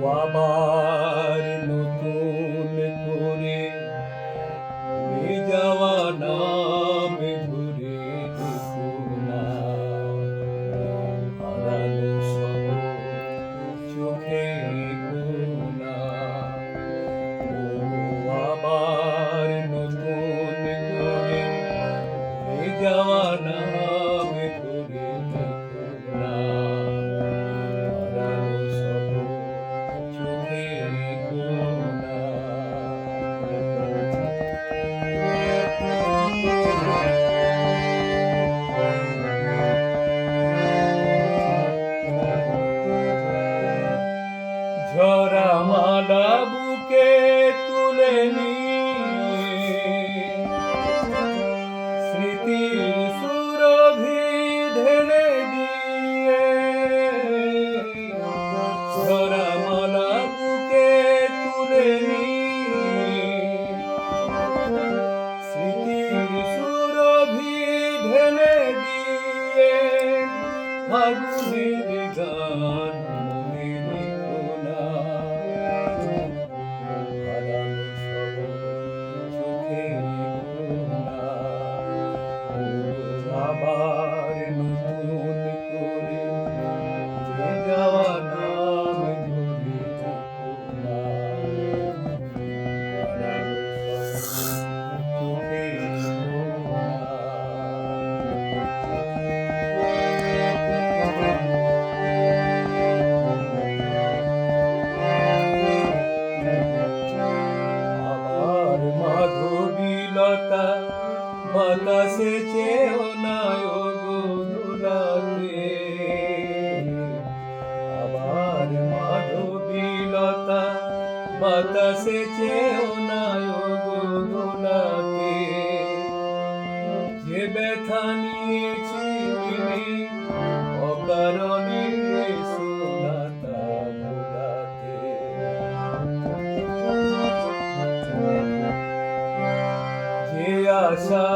আবার নতুন করে ভুলে যাওয়া নাম ধরে দেখো না, হারানো সব চোখে কোনা। আবার নতুন করে ভুলে যাওয়া নাম ধরে দেখো না, হারানো সব চোখে কোনা। ঝরা মালা বুকে তুলে নিয়ে স্মৃতির সুরভি ঢেলে দিয়ে, ঝরা মালা বুকে তুলে নিয়ে স্মৃতির সুরভি ঢেলে দিয়ে, ফাগুনের গান মনে রেখো না, হারানো সব চোখে কোনা। আবার নতুন করে ভুলে যাওয়া নাম ধরে দেখো না, হারানো সব চোখে কোনা। আবার মাধবীলতা বাতাসে চেয়েও না ওগো দোলাতে, আবার মাধবীলতা বাতাসে চেয়েও না ওগো দোলাতে, যে ব্যথা নিয়েছি মেনে অকারণে সোনাতা ভোলাতে। যে আশা